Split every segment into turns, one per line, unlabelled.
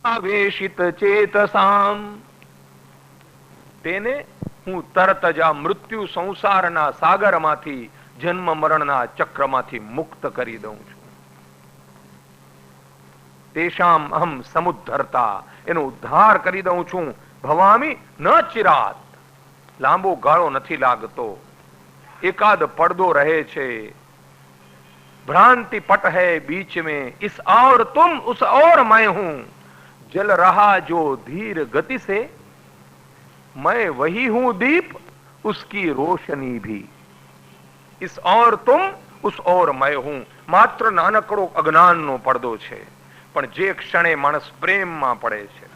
આવેશિત ચેતસામ, તેને હું તરત જ આ મૃત્યુ સંસારના સાગરમાંથી, જન્મ મરણના ચક્રમાંથી મુક્ત કરી દઉં છું. તેષામ અહમ સમુદ્ધરતા, એનો ઉદ્ધાર કરી દઉં છું. ભવામી ન ચિરાત, લાંબો ગાળો નથી લાગતો, એકાદ પડદો રહે છે. भ्रांति पट है बीच में, इस और तुम उस और मैं हूं, जल रहा जो धीर गति से, मैं वही हूं दीप उसकी रोशनी भी. इस और तुम उस और मैं हूं. માત્ર નાનકડો અજ્ઞાનનો પડદો છે, પણ જે ક્ષણે માણસ પ્રેમમાં પડે છે,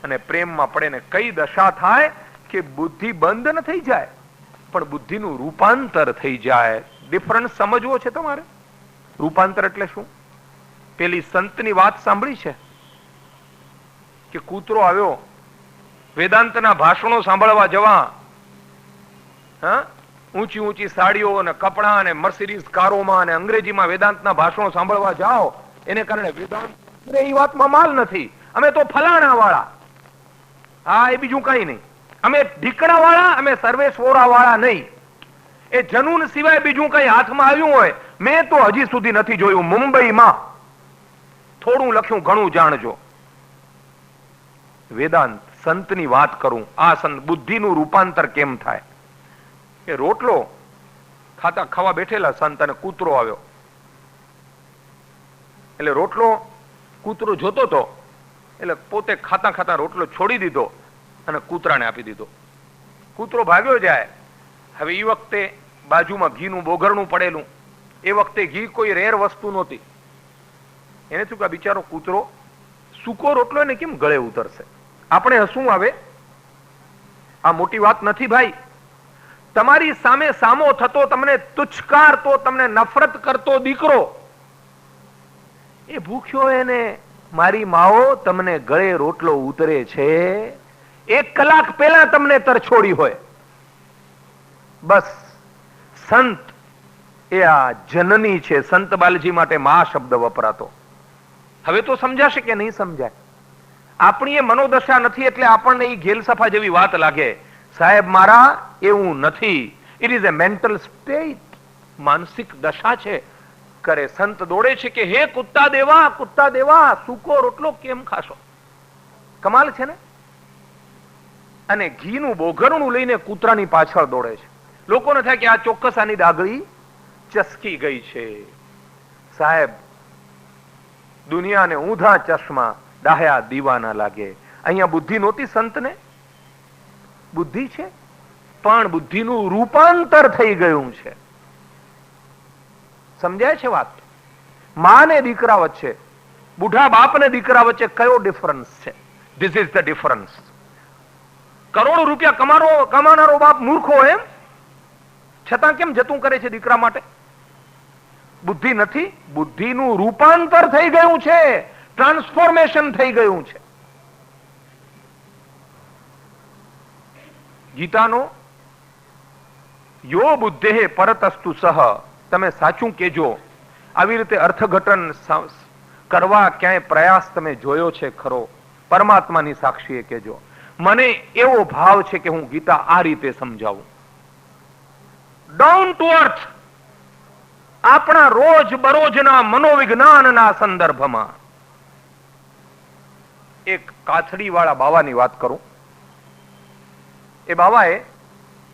અને પ્રેમમાં પડે ને કઈ દશા થાય કે બુદ્ધિ બંધ ન થઈ જાય, પણ બુદ્ધિનું રૂપાંતર થઈ જાય. ડિફરન્સ સમજવો છે તમારે. રૂપાંતર એટલે શું? પેલી સંતની વાત સાંભળી છે કે કૂતરો આવ્યો વેદાંતના ભાષણો સાંભળવા જવા, ઊંચી ઊંચી સાડીઓ અને કપડા અને મર્સિડીઝ કારોમાં અને અંગ્રેજીમાં વેદાંતના ભાષણો સાંભળવા જાઓ, એને કારણે વેદાંત એ વાતમાં માલ નથી. અમે તો ફલાણા વાળા, હા એ બીજું કઈ નહીં. અમે ઢીકણા વાળા, અમે સર્વેશ્વરા વાળા નહીં. એ જનૂન સિવાય બીજું કઈ હાથમાં આવ્યું હોય મેં તો હજી સુધી નથી જોયું. મુંબઈમાં થોડું લખ્યું, ઘણું જાણજો. વેદાંત સંતની વાત કરું. આ સંત બુદ્ધિનું રૂપાંતર કેમ થાય? કે રોટલો ખાતા ખાવા બેઠેલા સંત અને કૂતરો આવ્યો, એટલે રોટલો કૂતરો જોતો હતો, એટલે પોતે ખાતા ખાતા રોટલો છોડી દીધો અને કૂતરાને આપી દીધો. કૂતરો ભાગ્યો જાય. હવે એ વખતે બાજુમાં ઘીનું બોઘરણું પડેલું, એ વખતે ઘી કોઈ રેર વસ્તુ નહોતી. એને શું કે બિચારો કૂતરો સૂકો રોટલો એને કેમ ગળે ઉતરશે? આપણે હસવું આવે, આ મોટી વાત નથી ભાઈ. તમારી સામે સામો થતો, તમને તુચ્છકારતો, તમને નફરત કરતો દીકરો, એ ભૂખ્યો એને મારી માઓ તમને ગળે રોટલો ઉતરે છે, 1 કલાક પહેલા તમને તરછોડી હોય. બસ સંત એ આ જનની છે. સંત બાલજી માટે મા શબ્દ વપરાતો. હવે તો સમજાશે કે નહીં સમજાય? આપણી એ મનોદશા નથી એટલે આપણને એ ઘેલસફા જેવી વાત લાગે. સાહેબ મારા એવું નથી. It is A mental state, માનસિક દશા છે. કરે સંત દોડે છે કે હે કુત્તા દેવા સૂકો રોટલો કેમ ખાશો? કમાલ છે ને. અને ઘીનું બોઘરણું લઈને કૂતરાની પાછળ દોડે છે. લોકોને થાય કે આ ચોક્કસ આની ડાગળી ચસકી ગઈ છે. સાહેબ દુનિયાને ઊંધા ચશ્મા, ડાહ્યા દીવાના લાગે. અહીંયા બુદ્ધિ નહોતી સંતને. બુદ્ધિ છે, પણ બુદ્ધિનું રૂપાંતર થઈ ગયું છે. સમજાય છે વાત? માં ને દીકરા વચ્ચે, બુઢા બાપ ને દીકરા વચ્ચે કયો ડિફરન્સ છે? This is the difference. કરોડો રૂપિયા કમાનારો બાપ મૂર્ખો એમ છતાં કેમ જતું કરે છે દીકરા માટે? બુદ્ધિ નથી. બુદ્ધિનું રૂપાંતર થઈ ગયું છે, ટ્રાન્સફોર્મેશન થઈ ગયું છે. ગીતાનો યો બુદ્ધે પરતસ્તુ સહ, તમે સાચું કેજો. આવી રીતે અર્થઘટન કરવા ક્યાંય પ્રયાસ તમે જોયો છે ખરો? પરમાત્માની સાક્ષીએ કેજો. મને એવો ભાવ છે કે હું ગીતા આ રીતે સમજાવું. ડાઉન ટુ અર્થ, આપણા રોજ બરોજના મનોવિજ્ઞાનના સંદર્ભમાં. એક કાથડી વાળા બાવાની વાત કરું. એ બાવાએ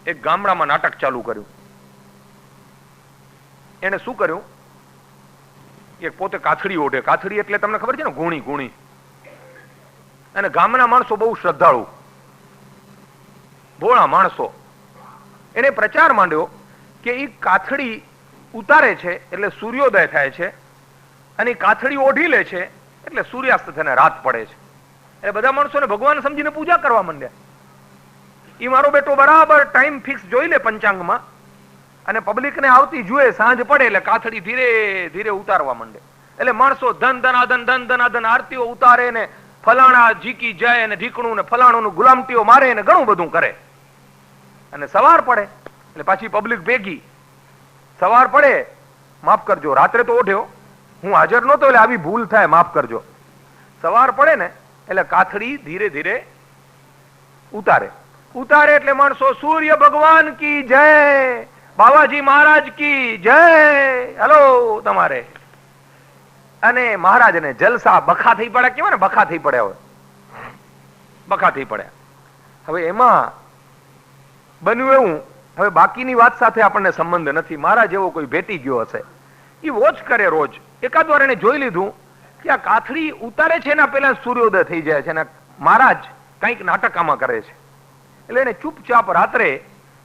એક ગામડામાં નાટક ચાલુ કર્યું. એને શું કર્યું? એક પોતે કાથડી ઓઢે. કાથડી એટલે તમને ખબર છે ને, ગુણી ગુણી. અને ગામના માણસો બહુ શ્રદ્ધાળુ, ભોળા માણસો. એને પ્રચાર માંડ્યો કે એ કાથડી ઉતારે છે એટલે સૂર્યોદય થાય છે, અને કાથડી ઓઢી લે છે એટલે સૂર્યાસ્ત થઈને રાત પડે છે. એટલે બધા માણસોને ભગવાન સમજીને પૂજા કરવા માંડ્યા. એ મારો બેટો બરાબર ટાઈમ ફિક્સ જોઈ લે પંચાંગમાં, અને પબ્લિકને આવતી જુએ, સાંજ પડે એટલે કાથડી ધીરે ધીરે ઉતારવા માંડે. એટલે માણસો ધન ધનાધન આરતીઓ ઉતારે ને ફલાણા જીકી જાય ને ઢીકણું ને ફલાણું ગુલામટીઓ મારે ને ઘણું બધું કરે. અને સવાર પડે એટલે પાછી પબ્લિક ભેગી. સવાર પડે, માફ કરજો રાત્રે તો ઓઢ્યો, હું હાજર નહોતો એટલે આવી ભૂલ થાય, માફ કરજો. સવાર પડે ને એટલે કાથડી ધીરે ધીરે ઉતારે. ઉતારે એટલે માણસો સૂર્ય ભગવાન કી જય, બાવાજી મહારાજ કી જય, હલો તમારે. અને મહારાજને જલસા બખા થઈ પડ્યા, કેવાય ને બખા થઈ પડ્યા, હવે બખા થઈ પડ્યા. હવે એમાં બન્યું એવું, હવે બાકીની વાત સાથે આપણને સંબંધ નથી. મારા જેવો કોઈ ભેટી ગયો હશે, એ વોચ કરે રોજ. એકાદ વાર એને જોઈ લીધું કે આ કાથડી ઉતારે છે એના પેલા સૂર્યોદય થઈ જાય છે, અને મહારાજ કંઈક નાટક આમાં કરે છે. એટલે એને ચૂપચાપ રાત્રે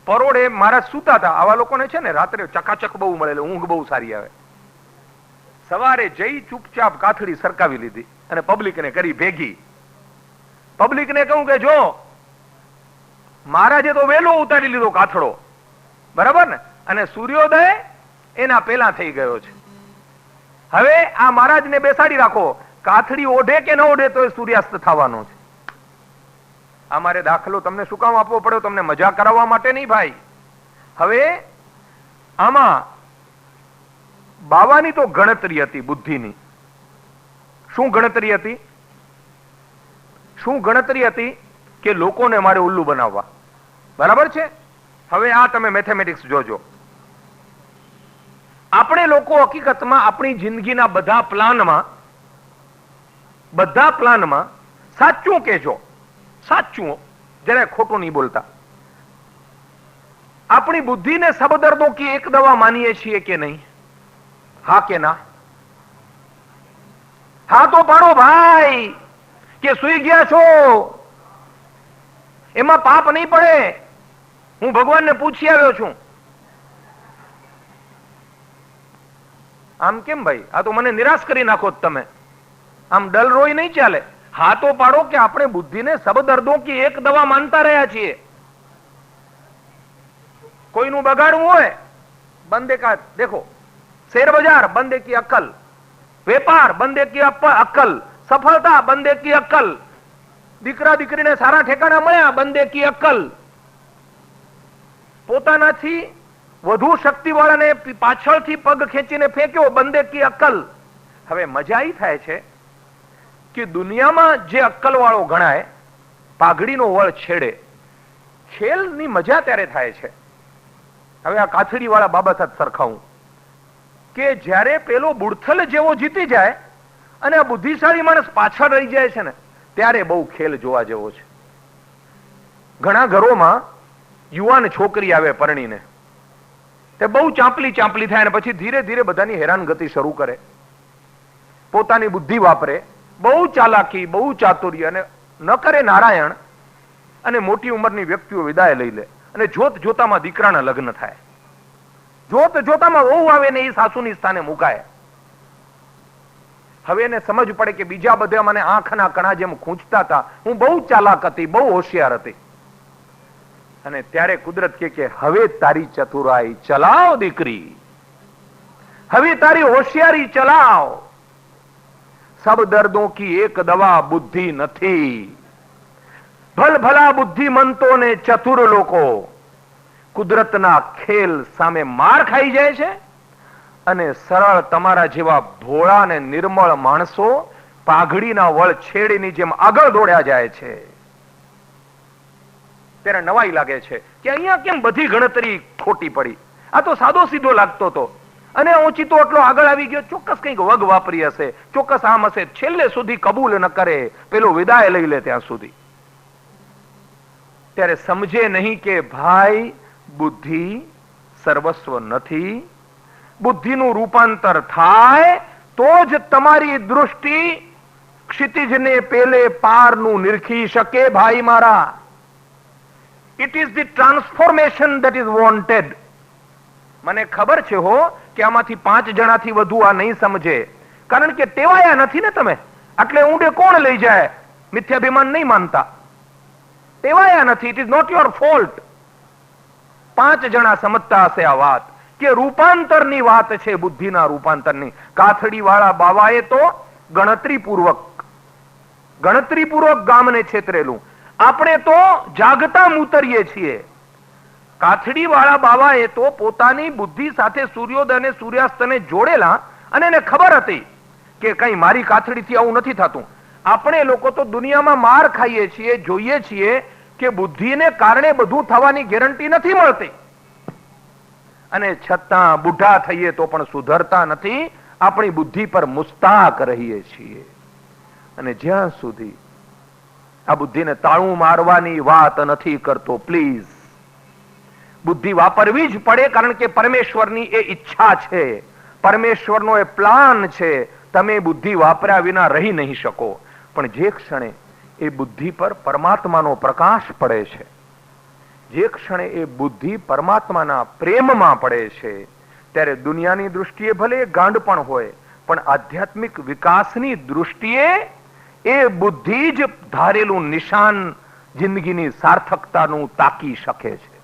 પરોડે મહારાજ સૂતા હતા. આવા લોકોને છે ને રાત્રે ચકાચક બહુ મળે, ઊંઘ બહુ સારી આવે. સવારે જઈ ચૂપચાપ કાથડી સરકાવી લીધી અને પબ્લિકને કરી ભેગી. પબ્લિકને કહું કે જો મહારાજે તો વહેલો ઉતારી લીધો કાથડો, બરાબર ને, અને સૂર્યોદય એના પેલા થઈ ગયો છે. હવે આ મહારાજને બેસાડી રાખો, કાથડી ઓઢે કે ન ઓઢે તો સૂર્યાસ્ત થવાનો છે. અમારે દાખલો તમને શું કામ આપવો પડ્યો? તમને મજા કરાવવા માટે નહીં ભાઈ. હવે આમાં બાવાની તો ગણતરી હતી બુદ્ધિની. શું ગણતરી હતી? શું ગણતરી હતી? કે લોકોને મારે ઉલ્લુ બનાવવા, બરાબર છે. હવે આ તમે મેથેમેટિક્સ જોજો. આપણે લોકો હકીકતમાં આપણી જિંદગીના બધા પ્લાનમાં સાચું કહેજો, સાચું, જરા ખોટું નહીં બોલતા. આપણી બુદ્ધિને સબદર્દો કી એક દવા માનીએ છીએ કે નહીં? હા કે ના? હા તો પાડો ભાઈ. કે સુઈ ગયા છો, એમાં પાપ નહીં પડે. હું ભગવાનને પૂછી આવ્યો છું. આમ કેમ ભાઈ? આ તો મને નિરાશ કરી નાખો તમે. આમ ડલ રોય નહીં ચાલે. હા તો પાડો કે આપણે બુદ્ધિને સબદર્દો કી એક દવા માનતા રહ્યા છીએ. કોઈનું બગાડવું હોય, બંદે કા દેખો, શેર બજાર બંદે કી અક્કલ, વેપાર બંદે કી અક્કલ, સફળતા બંદે કી અક્કલ, દીકરા દીકરીને સારા ઠેકાણા મળ્યા બંદે કી અક્કલ, પોતાનાથી વધુ શક્તિવાળાને પાછળથી પગ ખેંચીને ફેંક્યો બંદે કી અક્કલ. હવે મજા ઈ થાય છે કે દુનિયામાં જે અક્કલ વાળો ગણાય પાઘડીનો વળ છેડે. ખેલની મજા ત્યારે થાય છે. હવે આ કાથડી વાળા બાબત જ સરખાવું કે જ્યારે પેલો બુડથલ જેવો જીતી જાય અને આ બુદ્ધિશાળી માણસ પાછળ રહી જાય છે ને, ત્યારે બહુ ખેલ જોવા જેવો છે. ઘણા ઘરોમાં યુવાન છોકરી આવે પરણીને, તે બહુ ચાંપલી થાય અને પછી ધીરે ધીરે બધાની હેરાનગતિ શરૂ કરે. પોતાની બુદ્ધિ વાપરે, બહુ ચાલાકી, બહુ ચાતુર્ય, અને ન કરે નારાયણ, અને મોટી ઉંમરની વ્યક્તિઓ વિદાય લઈ લે, અને જોત જોતામાં દીકરાના લગ્ન થાય. જોત જોતામાં વહુ આવે ને એ સાસુની સ્થાને મુકાય. હવે એને સમજ પડે કે બીજા બધા મને આંખના કણા જેમ ખૂંચતા હતા, હું બહુ ચાલાક હતી, બહુ હોશિયાર હતી. અને ત્યારે કુદરત કે હવે તારી ચતુરાઈ ચલાવ દીકરી, હવે તારી હોશિયારી ચલાવ. સબ દર્દો કી એક દવા બુદ્ધિ નથી. ભલ ભલા બુદ્ધિમંતો ને ચતુર લોકો કુદરતના ખેલ સામે માર ખાઈ જાય છે, અને સરળ તમારા જેવા ભોળા અને નિર્મળ માણસો પાઘડીના વળ છેડીની જેમ આગળ દોડ્યા જાય છે. ત્યારે નવાઈ લાગે છે કે અહીંયા કેમ બધી ગણતરી ખોટી પડી. આ તો સાદો સીધો લાગતો હતો, અને ઓચિતો એટલો આગળ આવી ગયો. ચોક્કસ કંઈક વગ વાપરી હશે, ચોક્કસ આમ હશે. છેલ્લે સુધી કબૂલ ન કરે, પેલો વિદાય લઈ લે ત્યાં સુધી. ત્યારે સમજે નહીં કે ભાઈ બુદ્ધિ સર્વસ્વ નથી. બુદ્ધિનું રૂપાંતર થાય તો જ તમારી દૃષ્ટિ ક્ષિતિજને પેલે પારનું નિરખી શકે. ભાઈ મારા, it is the transformation that is wanted. મને ખબર છે હો કે આમાંથી 5 જણાથી વધુ આ નહીં સમજે, કારણ કે ટેવાયા નથી ને તમે. એટલે ઊંડે કોણ લઈ જાય? મિથ્યાભિમાન નહીં માનતા, ટેવાયા નથી. It is not your fault. 5 જણા સમજતા હશે આ વાત કે રૂપાંતરની વાત છે, બુદ્ધિના રૂપાંતરની. કાથડી વાળા બાવાએ તો ગણતરીપૂર્વક ગામને છેતરેલું. આપણે તો જાગતા મૂતરીએ છીએ. કાથડી વાળા બાવાએ તો પોતાની બુદ્ધિ સાથે સૂર્યોદય અને સૂર્યાસ્તને જોડેલા, અને એને ખબર હતી કે કઈ મારી કાથડીથી આવું નથી થતું. આપણે લોકો તો દુનિયામાં માર ખાઈએ છીએ, જોઈએ છીએ કે બુદ્ધિને કારણે બધું થવાની ગેરંટી નથી મળતી, અને છતાં બુઢા થઈએ તો પણ સુધરતા નથી, આપણી બુદ્ધિ પર મુસ્તાક રહીએ છીએ. અને જ્યાં સુધી આ બુદ્ધિને તાળું મારવાની વાત નથી કરતો, પ્લીઝ બુદ્ધિ વાપરવી જ પડે, કારણ કે પરમેશ્વરની એ ઈચ્છા છે, પરમેશ્વરનો એ પ્લાન છે. તમે બુદ્ધિ વાપર્યા વિના રહી નહીં શકો. પણ જે ક્ષણે એ બુદ્ધિ પર પરમાત્માનો પ્રકાશ પડે છે, જે ક્ષણે એ બુદ્ધિ પરમાત્માના પ્રેમમાં પડે છે, ત્યારે દુનિયાની દૃષ્ટિએ ભલે ગાંડ પણ હોય, પણ આધ્યાત્મિક વિકાસની દૃષ્ટિએ એ બુદ્ધિ જ ધારેલું નિશાન જિંદગીની સાર્થકતાનું તાકી શકે છે.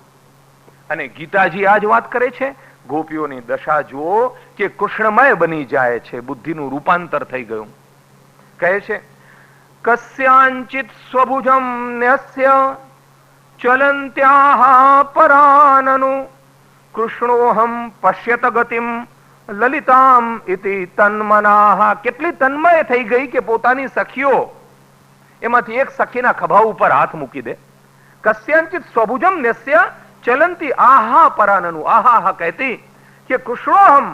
અને ગીતાજી આ જ વાત કરે છે. ગોપીઓની દશા જુઓ કે કૃષ્ણમય બની જાય છે, બુદ્ધિનું રૂપાંતર થઈ ગયું. કહે છે કસ્યાંચિત સ્વભુજમ ન્યસ્ય ચલંત્યાહ પરાનનુ કૃષ્ણોહમ પશ્યત ગતિમ લલિતામ ઇતિ તન્મનાહ. કેટલી તન્મય થઈ ગઈ કે પોતાની સખીઓ એમાંથી એક સખીના ખભા ઉપર હાથ મૂકી દે. કસ્યાંચિત સ્વભુજમ ન્યસ્ય ચલંતી આહા પરાનનુ. આહા કહેતી કે કૃષ્ણોહમ,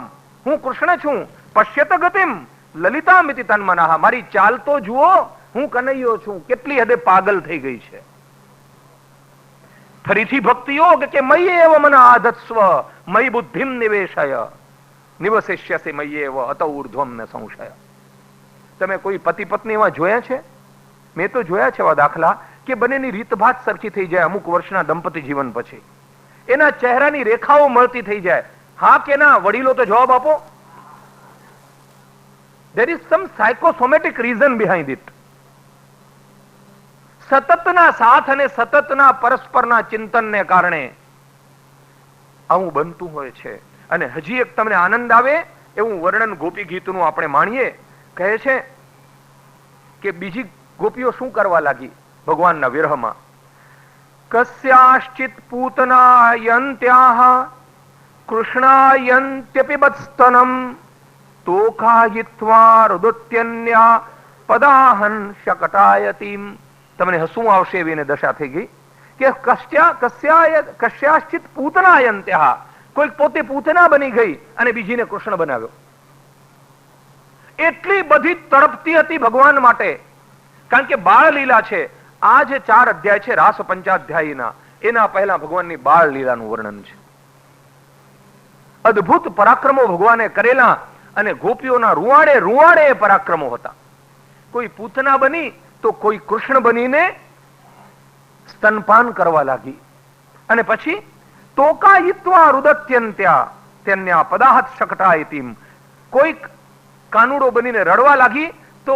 હું કૃષ્ણ છું, પશ્યત ગતિમ લલિતામિતિ તન્મનાહ, મારી ચાલ તો જુઓ, હું કનૈયો છું. કેટલી હદે પાગલ થઈ ગઈ છે. ફરીથી ભક્તિ યોગ કે મય્યેવ મન આધત્સ્વ મયી બુદ્ધિમ નિવેશય નિવસિષ્યસી મય્યેવ અત ઊર્ધ્વમ ન સંશય. તમે કોઈ પતિ પત્ની એવા જોયા છે? મેં તો જોયા છે એવા દાખલા કે બંનેની રીતભાત સરખી થઈ જાય અમુક વર્ષના દંપતી જીવન પછી, એના ચહેરાની રેખાઓ મળતી થઈ જાય. હા કે ના? વડીલો તો જવાબ આપો. there is some psychosomatic reason behind it. સતતના સાથ અને સતતના પરસ્પરના ચિંતનને કારણે આવું બનતું હોય છે. અને હજી એક તમને આનંદ આવે એવું વર્ણન ગોપી ગીતનું આપણે માણીએ. કહે છે કે બીજી ગોપીઓ શું કરવા લાગી ભગવાનના વિરહમાં. કસ્યાશ્ચિત પૂતનાયંત્યાહ કૃષ્ણાયંત્યપિબત્સ્તનમ તોખાયિત્વા રુદત્યન્યા પદાહન શકટાયતીમ. તમને હસવું આવશે એવી એને દશા થઈ ગઈ કે કસ્યાશ્ચિત પૂતનાયંત્યાહ, કોઈક પોતે પૂતના બની ગઈ અને બીજીને કૃષ્ણ બનાવ્યો. એટલી બધી તડપતી હતી ભગવાન માટે, કારણ કે બાળ લીલા છે. આ જે 4 અધ્યાય છે રાસ પંચાધ્યાયીના, એના પહેલા ભગવાનની બાળ લીલાનું વર્ણન છે. અદ્ભુત પરાક્રમો ભગવાને કરેલા અને ગોપીઓના રૂવાડે રૂવાડે એ પરાક્રમો હતા. કોઈ પૂતના બની તો કોઈ કૃષ્ણ બનીને સ્તનપાન કરવા લાગી. અને પછી તોકાયિત્વા રુદત્યન્ત્યા તેન્યા પદાહત શકટાયતીમ, કોઈક કાનુડો બનીને રડવા લાગી તો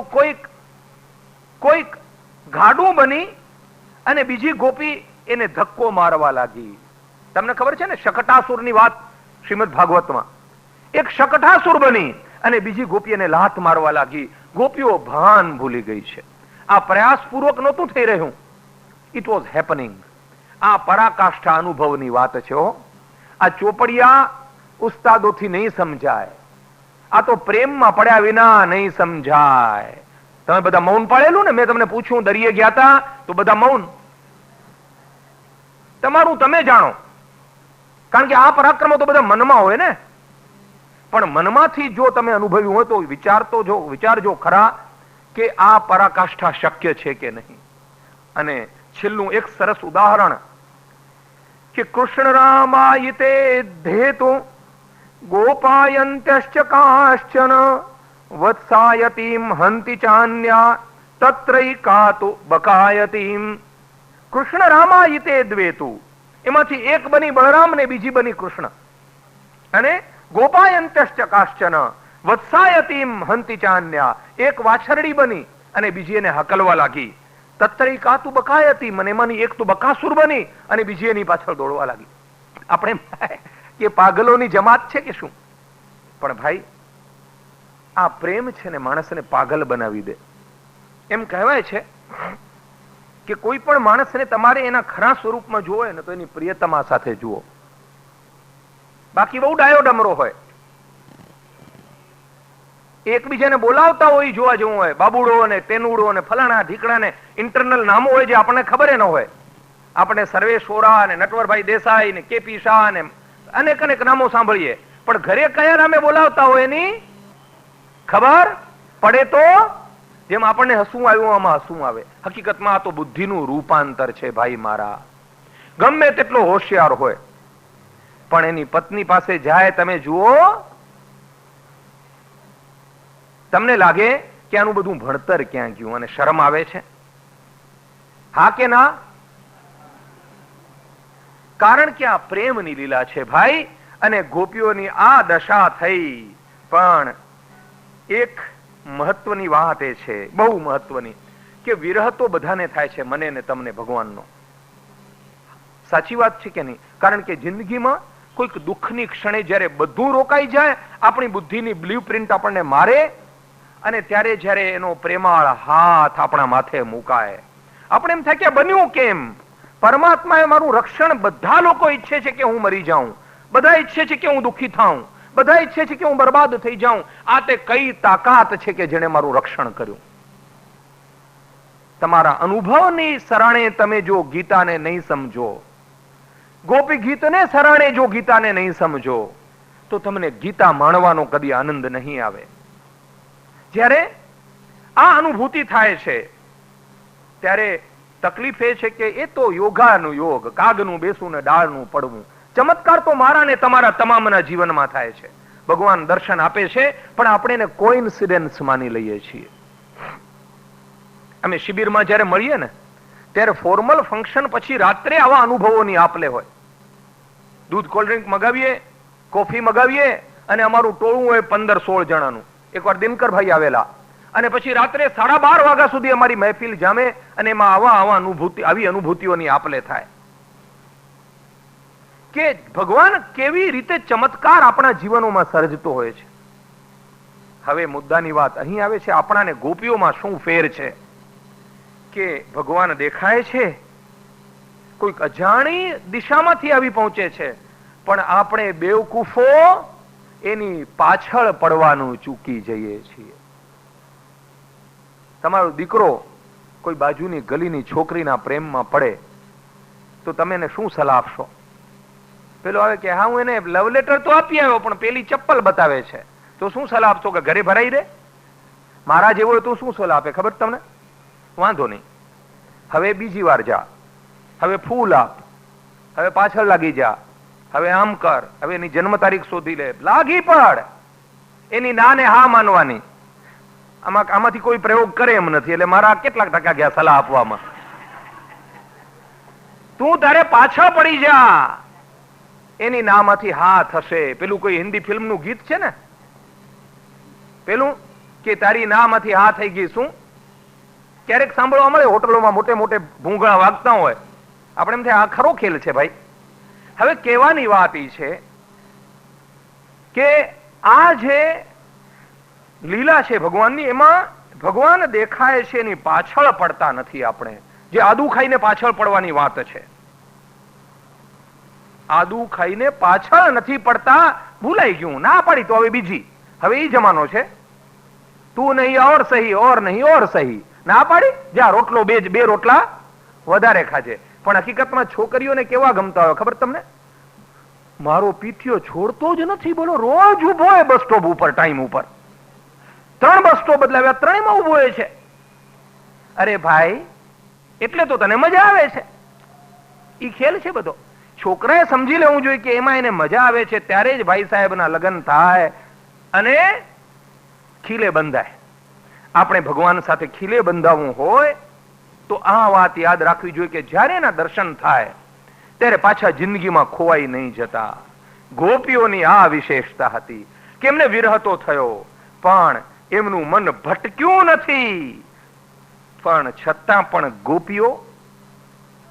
કોઈક ગાડું બની અને બીજી ગોપી એને ધક્કો મારવા લાગી. તમને ખબર છે ને શકટાસુરની વાત શ્રીમદ ભાગવતમાં? એક શકટાસુર બની અને બીજી ગોપી એને લાત મારવા લાગી. ગોપીઓ ભાન ભૂલી ગઈ છે. આ પ્રયાસપૂર્વક નહોતું થઈ રહ્યું, ઇટ વોઝ હેપનિંગ. આ પરાકાષ્ઠા અનુભવની વાત છે. આ ચોપડિયા ઉસ્તાદોથી નહીં સમજાય, આ તો પ્રેમમાં પડ્યા વિના નહીં સમજાય. તમે બધા મૌન પાડેલું ને? મેં તમને પૂછ્યું દરિયે ગયા હતા તો બધા મૌન. તમારું તમે જાણો, કારણ કે આ પરાક્રમો તો બધા મનમાં હોય ને. પણ મનમાંથી જો તમે અનુભવ્યું હોય તો વિચારજો ખરા કે આ પરાકાષ્ઠા શક્ય છે કે નહીં. અને છેલ્લું એક સરસ ઉદાહરણ કે કૃષ્ણ રામાયિતે ધેતુ ગોપાયંત્યશ્ચ કાશ્ચન વત્સાયતીમ હંતિ ચાન્યા તત્રૈકાતુ બકાયતીમ. કૃષ્ણ રામાયિતે દ્વેતુ, એમાંથી એક બની બળરામ ને બીજી બની કૃષ્ણ. અને ગોપાયંત્યશ્ચ કાશ્ચન વત્સાયતીમ હંતિ ચાન્યા, એક વાછરડી બની અને બીજી એને હકલવા લાગી. તત્રૈકાતુ બકાયતીમ, અને એમાંની એક તો બકાસુર બની અને બીજી એની પાછળ દોડવા લાગી. આપણે કે પાગલોની જમાત છે કે શું? પણ ભાઈ આ પ્રેમ છે ને માણસને પાગલ બનાવી દે. એમ કહેવાય છે કે કોઈ પણ માણસને તમારે એના ખરા સ્વરૂપમાં જોવો ને તો એની પ્રિયતમા સાથે જુઓ. બાકી બહુ ડાયો ડમરો હોય. એકબીજાને બોલાવતા હોય જોવા જેવું હોય. બાબુડો ને તેનુડો ને ફલાણા ઢીકડા ને ઇન્ટરનલ નામો હોય જે આપણને ખબર ન હોય. આપણે સર્વેશ્વરા ને નટવરભાઈ દેસાઈ ને કેપી શાહ ને અનેક અનેક નામો સાંભળીએ, પણ ઘરે કયા નામે બોલાવતા હોય એની ખબર પડે તો જેમ આપણને હસવું આવ્યું આમાં હસવું આવે. હકીકતમાં આ તો બુદ્ધિનું રૂપાંતર છે ભાઈ મારા. ગમે તેટલો હોશિયાર હોય પણ એની પત્ની પાસે જાય, તમે જુઓ તમને લાગે કે આનું બધું ભણતર ક્યાં ગયું અને શરમ આવે છે? હા કે ના? કારણ કે આ પ્રેમની લીલા છે ભાઈ. અને ગોપીઓની આ દશા થઈ. પણ એક મહત્વની વાત એ છે, બહુ મહત્વની, કે વિરહ તો બધાને થાય છે, મને ને તમને ભગવાનનો. સાચી વાત છે કે નહીં? કારણ કે જિંદગીમાં કોઈક દુઃખની ક્ષણે જ્યારે બધું રોકાઈ જાય, આપણી બુદ્ધિની બ્લુ પ્રિન્ટ આપણને મારે, અને ત્યારે જ્યારે એનો પ્રેમાળ હાથ આપણા માથે મુકાય, આપણે એમ થાય કે બન્યું કેમ? પરમાત્માએ મારું રક્ષણ, બધા લોકો ઈચ્છે છે કે હું મરી જાઉં, બધા ઈચ્છે છે કે હું દુઃખી થાઉં, બધા ઈચ્છે છે કે હું બરબાદ થઈ જાઉં. આ તે કઈ તાકાત છે કે જેણે મારું રક્ષણ કર્યું? તમારા અનુભવની સરાણે તમે જો ગીતાને નહીં સમજો, ગોપી ગીતને સરાણે જો ગીતાને નહીં સમજો, તો તમને ગીતા માણવાનો કદી આનંદ નહીં આવે. જ્યારે આ અનુભૂતિ થાય છે ત્યારે તકલીફ એ છે કે એ તો યોગાનું યોગ, કાગનું બેસવું ને ડાળનું પડવું. ચમત્કાર તો મારા ને તમારા તમામના જીવનમાં થાય છે. ભગવાન દર્શન આપે છે, પણ આપણે એને કોઇન્સિડન્સ માની લઈએ છીએ. અમે શિબિરમાં જ્યારે મળીએ ને ત્યારે ફોર્મલ ફંક્શન પછી રાત્રે આવા અનુભવોની આપલે હોય. દૂધ કોલ્ડ ડ્રિંક મગાવીએ, કોફી મગાવીએ, અને અમારું ટોળું હોય 15-16 જણાનું. એકવાર દિનકરભાઈ આવેલા, અને પછી રાત્રે 12:30 વાગ્યા સુધી અમારી મહેફિલ જામે, અને એમાં આવી અનુભૂતિઓની આપલે થાય કે ભગવાન કેવી રીતે ચમત્કાર આપણા જીવનોમાં સર્જતો હોય છે. હવે મુદ્દાની વાત અહીં આવે છે, આપણાને ગોપીઓમાં શું ફેર છે કે ભગવાન દેખાય છે, કોઈક અજાણી દિશામાંથી આવી પહોંચે છે, પણ આપણે બેવકૂફો એની પાછળ પડવાનું ચૂકી જઈએ છીએ. તમારો દીકરો કોઈ બાજુની ગલીની છોકરીના પ્રેમમાં પડે તો તમે એને શું સલાહ આપશો? પેલો આવે કે હા હું એને લવ લેટર તો આપી આવ્યો, પણ પેલી ચપ્પલ બતાવે છે, તો શું સલાહ આપશો? કે ઘરે ભરાઈ દે? મારા જેવો તો શું સલાહ આપે ખબર તમને? વાંધો નહીં, હવે બીજી વાર જા, હવે ફૂલ આપ, હવે પાછળ લાગી જા, હવે આમ કર, હવે એની જન્મ તારીખ શોધી લે, લાગી પડ. એની ના ને હા માનવાની. આમાંથી કોઈ પ્રયોગ કરે એમ નથી, એટલે મારા કેટલાક ટકા ગયા સલાહ આપવામાં. તું તારે પાછળ પડી જા, એની નામાંથી હા થશે. પેલું કોઈ હિન્દી ફિલ્મનું ગીત છે ને, પેલું કે તારી નામાંથી હા થઈ ગઈ. શું ક્યારેક સાંભળવા મળે, હોટલોમાં મોટે મોટે ભૂંગળા વાગતા હોય, આપણે એમ થાય આ ખરો ખેલ છે ભાઈ. હવે કહેવાની વાત એ છે કે આ જે લીલા છે ભગવાનની, એમાં ભગવાન દેખાય છે, એની પાછળ પડતા નથી આપણે. જે આદુ ખાઈને પાછળ પડવાની વાત છે, આદુ ખાઈને પાછળ નથી પડતા, ભૂલાઈ ગયું, ના પાડી તો હવે બીજી. હવે એ જમાનો છે, તું નહીં ઓર સહી, ઓર નહીં ઓર સહી. ના પાડી, જ્યાં રોટલો બે રોટલા વધારે ખાજે. પણ હકીકતમાં છોકરીઓને કેવા ગમતા હોય ખબર તમને? મારો પીઠિયો છોડતો જ નથી, બોલો, રોજ ઉભો હોય બસ સ્ટોપ ઉપર, ટાઈમ ઉપર 3 બસ સ્ટોપ બદલાવ્યા, 3માં ઉભો હોય છે. અરે ભાઈ, એટલે તો તને મજા આવે છે. ઈ ખેલ છે બધો. છોકરાએ સમજી લેવું જોઈએ કે એમાં એને મજા આવે છે, ત્યારે જ ભાઈ સાહેબના લગ્ન થાય અને ખીલે બંધાય. આપણે ભગવાન સાથે ખીલે બંધાવવું હોય તો આ વાત યાદ રાખવી જોઈએ કે જ્યારે એના દર્શન થાય ત્યારે પાછા જિંદગીમાં ખોવાઈ નહીં જતા. ગોપીઓની આ વિશેષતા હતી કે એમને વિરહ તો થયો, પણ એમનું મન ભટક્યું નથી. પણ છતાં પણ ગોપીઓ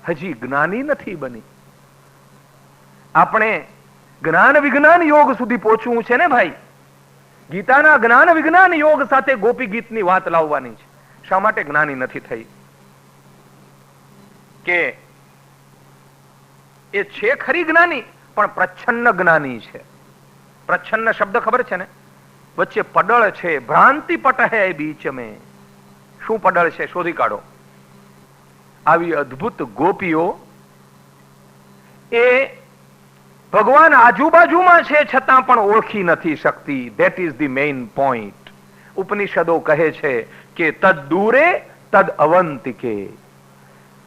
હજી જ્ઞાની નથી બની. આપણે જ્ઞાન વિજ્ઞાન યોગ સુધી પહોંચવું છે ને ભાઈ. ગીતાના જ્ઞાન વિજ્ઞાન યોગ સાથે ગોપી ગીતની વાત લાવવાની છે. શા માટે જ્ઞાની નથી થઈ? કે એ છે ખરી જ્ઞાની, પણ પ્રચ્છન્ન જ્ઞાની છે. પ્રચ્છન્ન શબ્દ ખબર છે ને? વચ્ચે પડળ છે, ભ્રાંતિ પટ હૈ બીચ મેં. શું પડળ છે શોધી કાઢો. આવી અદ્ભુત ગોપીઓ એ ભગવાન આજુબાજુમાં છે છતાં પણ ઓળખી નથી શકતી. That is the main point. ઉપનિષદો કહે છે કે તદ દૂરે તદ અવંતિકે.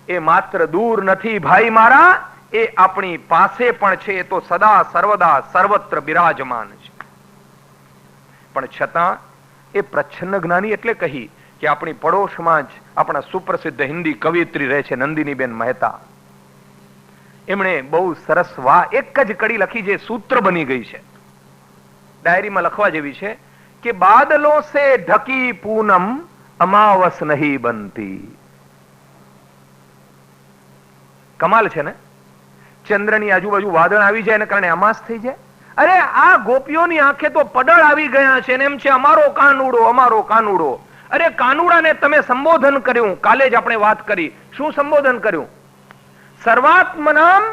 એ માત્ર દૂર નથી ભાઈ મારા, એ આપણી પાસે પણ છે. એ તો સદા સર્વદા સર્વત્ર બિરાજમાન છે. પણ છતાં એ પ્રચ્છન્ન જ્ઞાની એટલે કહી કે આપણી પડોશમાં જ આપણા સુપ્રસિદ્ધ હિન્દી કવિયત્રી રહે છે નંદિનીબેન મહેતા. એમણે બહુ સરસ એક જ કડી લખી જે સૂત્ર બની ગઈ છે, ડાયરીમાં લખવા જેવી છે કે બાદલો સે ઢકી પૂનમ અમાવસ નહીં બનતી. કમાલ છે ને. ચંદ્રની આજુબાજુ વાદળ આવી જાય એને કારણે અમાસ થઈ જાય. અરે આ ગોપીઓની આંખે તો પડળ આવી ગયા છે ને એમ છે અમારો કાનુડો, અમારો કાનુડો. અરે કાનુડાને તમે સંબોધન કર્યું, કાલે જ આપણે વાત કરી. શું સંબોધન કર્યું? સર્વાત્મનામ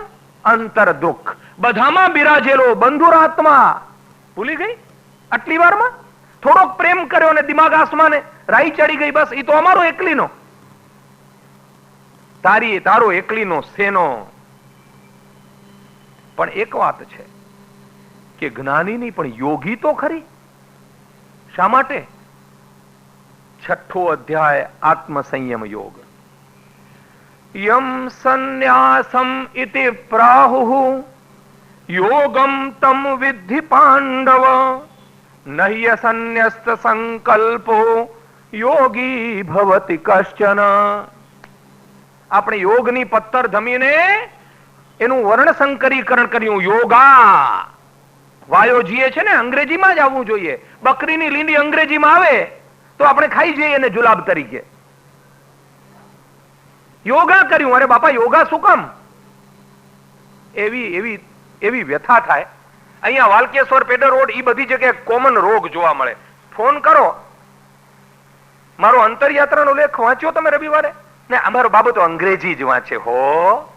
અંતર દુઃખ. બધામાં બિરાજેલો બંધુરાત્મા. ભૂલી ગઈ આટલી વારમાં? થોડોક પ્રેમ કર્યો ને દિમાગ આસમાને રાઈ ચડી ગઈ. બસ એ તો અમારો એકલીનો, તારો એકલીનો સેનો. પણ એક વાત છે કે જ્ઞાનીની પણ યોગી તો ખરી. શા માટે? 6ઠ્ઠો અધ્યાય આત્મસંયમ યોગ. યમ સંન્યાસમ ઇતિ પ્રાહુઃ યોગમ તમ વિદ્ધિ પાંડવ નહ્ય સંન્યસ્ત સંકલ્પો યોગી ભવતિ કશ્ચન. આપણે યોગની પત્તર ધમીને એનું વર્ણસંકરીકરણ કર્યું. યોગા વાયોજીએ છે ને અંગ્રેજીમાં જ આવવું જોઈએ. બકરીની લીંડી અંગ્રેજીમાં આવે તો આપણે ખાઈ જઈએ એને જુલાબ તરીકે. યોગા કર્યું. અરે બાપા યોગા શું કામ? એવી વ્યથા થાય. અહીંયા વાલકેશ્વર પેડર રોડ એ બધી જગ્યાએ કોમન રોગ જોવા મળે. ફોન કરો. મારો અંતરયાત્રાનો લેખ વાંચ્યો તમે રવિવારે? ને અમારો બાબો તો અંગ્રેજી જ વાંચે. હો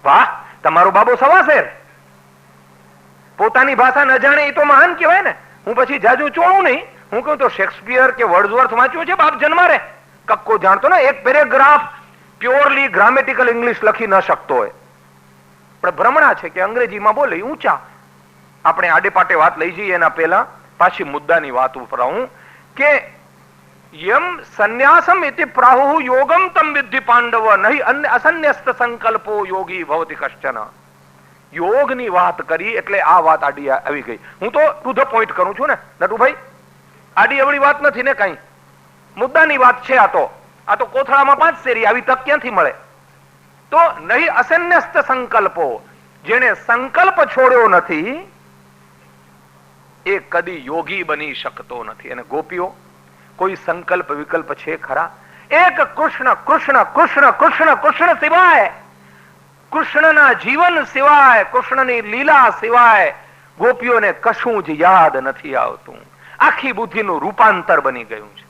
વાહ, તમારો બાબો સવાશેર. પોતાની ભાષા ન જાણે એ તો મહાન કહેવાય ને. હું પછી જાજુ ચોળું નહીં. હું કહું તો શેક્સપિયર કે વર્ડસવર્થ વાંચ્યું છે બાપ જન્મારે? કક્કો જાણતો ને. એક પેરેગ્રાફ પ્યોરલી ગ્રામેટિકલ ઇંગ્લિશ લખી ન શકતો હોય, પણ ભ્રમણા છે કે અંગ્રેજીમાં બોલે ઊંચા. આપણે આડે પાટે વાત લઈ જઈએ એના પહેલા પાછી મુદ્દાની વાત ઉપર આવું કે યમ સંન્યાસમ ઇતિ પ્રાહુઃ યોગમ તમ વિદ્ધિ પાંડવ નહીં અસન્યસ્ત સંકલ્પો યોગી ભવતિ કશ્ચન. યોગની વાત કરી એટલે આ વાત આડી આવી ગઈ. હું તો ટુ ધ પોઈન્ટ કરું છું ને નટુભાઈ. આડી અવળી વાત નથી ને કઈ. મુદ્દાની વાત છે. આ તો કોથળામાં 5 શેરી. આવી તક ક્યાંથી મળે? તો નહીં અસન્યસ્ત સંકલ્પો. જેને સંકલ્પ છોડ્યો નથી એ કદી યોગી બની શકતો નથી. અને ગોપીઓ કોઈ સંકલ્પ વિકલ્પ છે ખરા? એક કૃષ્ણ કૃષ્ણ કૃષ્ણ કૃષ્ણ કૃષ્ણ સિવાય, કૃષ્ણના જીવન સિવાય, કૃષ્ણની લીલા સિવાય ગોપીઓને કશું જ યાદ નથી આવતું. આખી બુદ્ધિનું રૂપાંતર બની ગયું છે.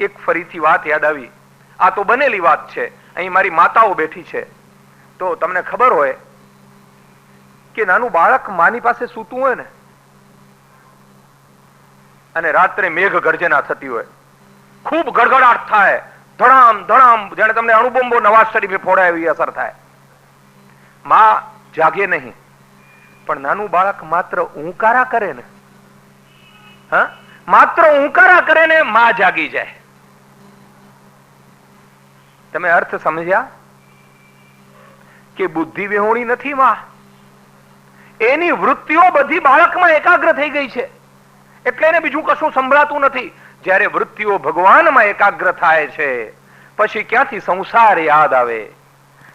એક ફરીથી વાત યાદ આવી. આ તો બનેલી વાત છે. અહીં મારી માતાઓ બેઠી છે તો તમને ખબર હોય કે નાનું બાળક માની પાસે સૂતું હોય ને અને રાત્રે મેઘ ગર્જના થતી હોય, ખૂબ ગડગડાટ થાય, ધડામ ધડામ, જાણે તમને અણુબોમ્બો નવાઝ શરીફે ફોડાય એવી અસર થાય. માં જાગે નહીં, પણ નાનું બાળક માત્ર ઊંકારા કરે ને, હા, માત્ર ઊંકારા કરે ને માં જાગી જાય. તમે અર્થ સમજ્યા કે બુદ્ધિ વિહોણી નથી માં. એની વૃત્તિઓ બધી બાળકમાં એકાગ્ર થઈ ગઈ છે એટલે એને બીજું કશું સંભળાતું નથી. જ્યારે વૃત્તિઓ ભગવાનમાં એકાગ્ર થાય છે પછી ક્યાંથી સંસાર યાદ આવે,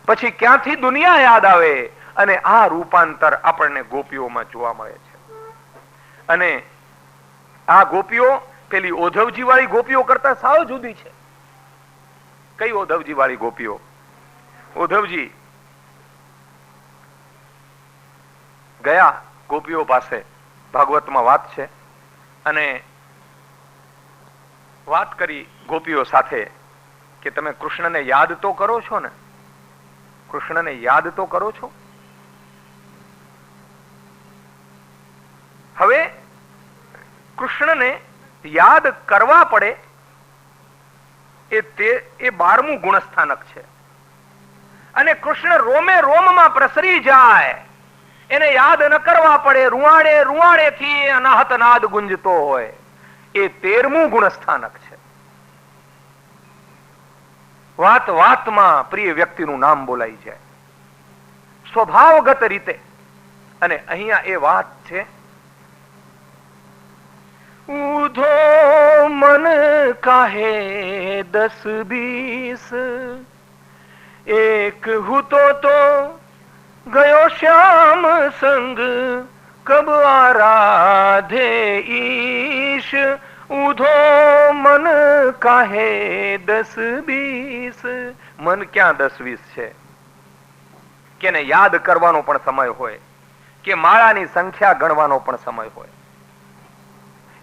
પછી ક્યાંથી દુનિયા યાદ આવે. અને આ રૂપાંતર આપણને ગોપીઓમાં જોવા મળે છે. અને આ ગોપીઓ પેલી ઓધવજી વાળી ગોપીઓ કરતા સાવ જુદી છે. કઈ ઓધવજી વાળી ગોપીઓ? ઓધવજી ગયા ગોપીઓ પાસે, ભાગવતમાં વાત છે, અને વાત કરી ગોપીઓ સાથે કે તમે કૃષ્ણને યાદ તો કરો છો ને? કૃષ્ણને યાદ તો કરો છો? હવે કૃષ્ણ કૃષ્ણને યાદ કરવા પડે એ 12મું ગુણસ્થાનક છે. અને કૃષ્ણ રોમે રોમમાં પ્રસરી જાય, એને યાદ ન કરવા પડે, રૂવાડે રૂવાડેથી અનાહત નાદ ગુંજતો હોય, એ 13મું ગુણસ્થાનક છે. વાત વાતમાં પ્રિય વ્યક્તિનું નામ બોલાઈ જાય સ્વભાવગત રીતે. અને અહીંયા એ વાત છે, ઉધો મન કાહે 10-20, એક હુતો તો ગયો શ્યામ સંગ, કબ આરાધે ઈશ, ઉધો મન કાહે 10-20. મન ક્યાં 10-20 છે? કે એને યાદ કરવાનો પણ સમય હોય, કે માળાની સંખ્યા ગણવાનો પણ સમય હોય.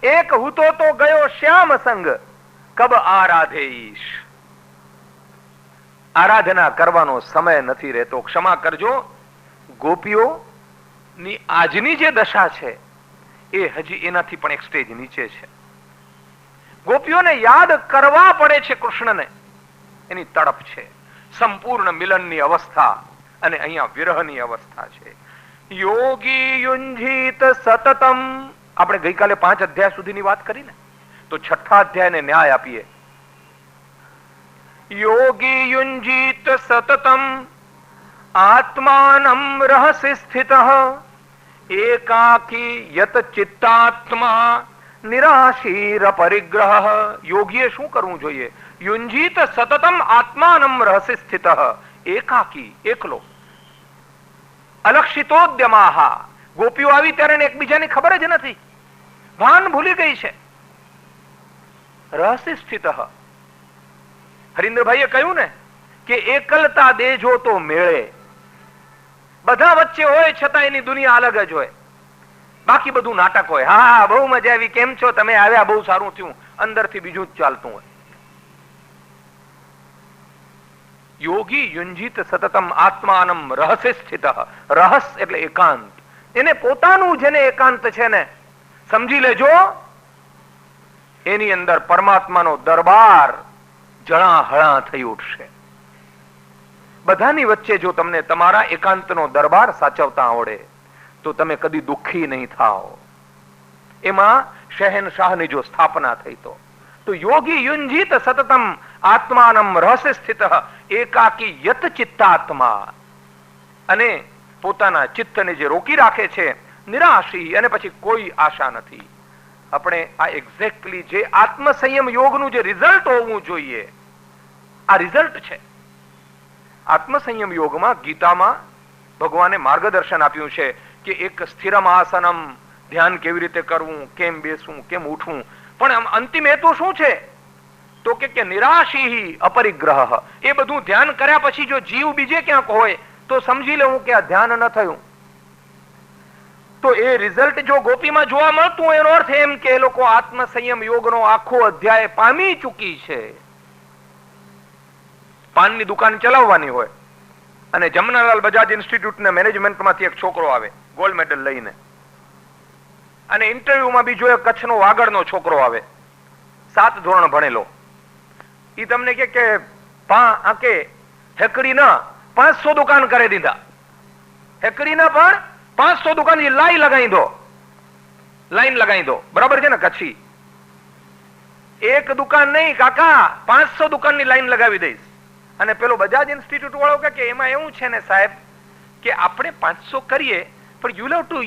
એક હુતો તો ગયો શ્યામ સંગ, કબ આરાધે ઈશ. આરાધના કરવાનો સમય નથી રહેતો. ક્ષમા કરજો, ગોપીઓની આજની જે દશા છે એ હજી એનાથી પણ એક સ્ટેજ નીચે છે. ગોપીઓને યાદ કરવા પડે છે કૃષ્ણને, એની તડપ છે. સંપૂર્ણ મિલનની અવસ્થા અને અહીંયા વિરહની અવસ્થા છે. યોગી યુંજીત સતતમ. આપણે ગઈકાલે 5 અધ્યાય સુધીની વાત કરી ને, તો 6થા અધ્યાયને ન્યાય આપીએ. યોગી યુંજીત સતતમ આત્માનમ રહસી સ્થિતઃ, એકાકી યત ચિત્તાત્મા નિરાશીર પરિગ્રહ. યોગીએ શું કરવું જોઈએ? યુંજીત સતતમ આત્માનમ રહસી સ્થિતઃ, એકાકી, એકલો. અલક્ષિતોદ્યમાહા. ગોપીઓ આવી ત્યારે એકબીજાની ખબર જ નથી, ભાન ભૂલી ગઈ છે. રહસી સ્થિતઃ. હરીન્દ્રભાઈએ કહ્યું ને કે એકલતા દેજો તો મેળે. બધા વચ્ચે હોય છતાં એની દુનિયા અલગ જ હોય, બાકી બધું નાટક હોય. હા, બહુ મજા આવી, કેમ છો તમે, આવ્યા, બહુ સારું થયું, અંદરથી બીજું જ ચાલતું હોય. યોગી યુંજીત સતતમ આત્માનમ રહસે સ્થિત. રહસ એટલે એકાંત. એને પોતાનું જેને એકાંત છે ને, સમજી લેજો એની અંદર પરમાત્માનો દરબાર જળાહળા થઈ ઉઠશે. બધાની વચ્ચે જો તમને તમારા એકાંતનો દરબાર સાચવતા આવડે તો તમે કદી દુઃખી નહીં થાઓ. એમાં શહેનશાહની જો સ્થાપના થઈ તો યોગી યુંજીત સતતમ આત્માનમ રહસે સ્થિત એકાકી યત ચિત્તાત્મા. અને પોતાના ચિત્તને જે રોકી રાખે છે, નિરાશી, અને પછી કોઈ આશા નથી. આપણે આ એક્ઝેક્ટલી જે આત્મસંયમ યોગનું જે રિઝલ્ટ હોવું જોઈએ, આ રિઝલ્ટ છે. આત્મસંયમ યોગમાં ગીતામાં ભગવાને માર્ગદર્શન આપ્યું છે કે એક સ્થિરમ આસનમ, ધ્યાન કેવી રીતે કરવું, કેમ બેસવું, કેમ ઉઠવું. પણ અંતિમ હેતુ શું છે? તો કે નિરાશી અપરિગ્રહ. એ બધું ધ્યાન કર્યા પછી જો જીવ બીજે ક્યાંક હોય તો સમજી લેવું કે આ ધ્યાન ન થયું. તો એ રિઝલ્ટ જો ગોપીમાં જોવા મળતું હોય, એનો અર્થ એમ કે એ લોકો આત્મસંયમ યોગનો આખો અધ્યાય પામી ચૂકી છે. પાનની દુકાન ચલાવવાની હોય અને જમનાલાલ બજાજ ઇન્સ્ટિટ્યૂટના મેનેજમેન્ટમાંથી એક છોકરો આવે ગોલ્ડ મેડલ લઈને, અને ઇન્ટરવ્યુમાં બીજો એક કચ્છનો વાગડનો છોકરો આવે, 7 ધોરણ ભણેલો. એ તમને કે હેકડીના 500 દુકાન કરી દીધા. હેકડીના પણ 500 દુકાન લાઈન લગાવી દો. બરાબર છે ને કચ્છી? એક દુકાન નહીં કાકા, 500 દુકાનની લાઈન લગાવી દઈશ. અને પેલો બજાજ ઇન્સ્ટિટ્યૂટ વાળો કે એમાં એવું છે ને સાહેબ કે આપણે 500 કરીએ, પણ you have to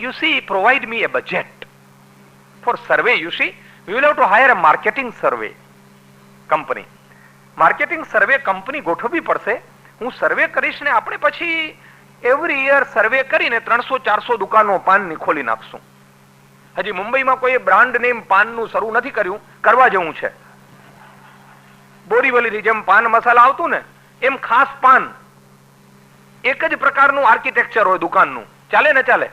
provide me a budget for survey. You see we will have to hire a marketing survey company. Marketing survey company ગોઠવવી પડશે. હું સર્વે કરીશ ને આપણે પછી એવરી યર સર્વે કરીને 300-400 દુકાનો પાનની ખોલી નાખશું. હજી મુંબઈમાં કોઈ બ્રાન્ડ નેમ પાનનું શરૂ નથી કર્યું, કરવા જેવું છે. બોરીવલીથી જેમ પાન મસાલા આવતું ને, એમ ખાસ પાન, એક જ પ્રકારનું આર્કિટેક્ચર હોય દુકાનનું. ચાલે ને ચાલે?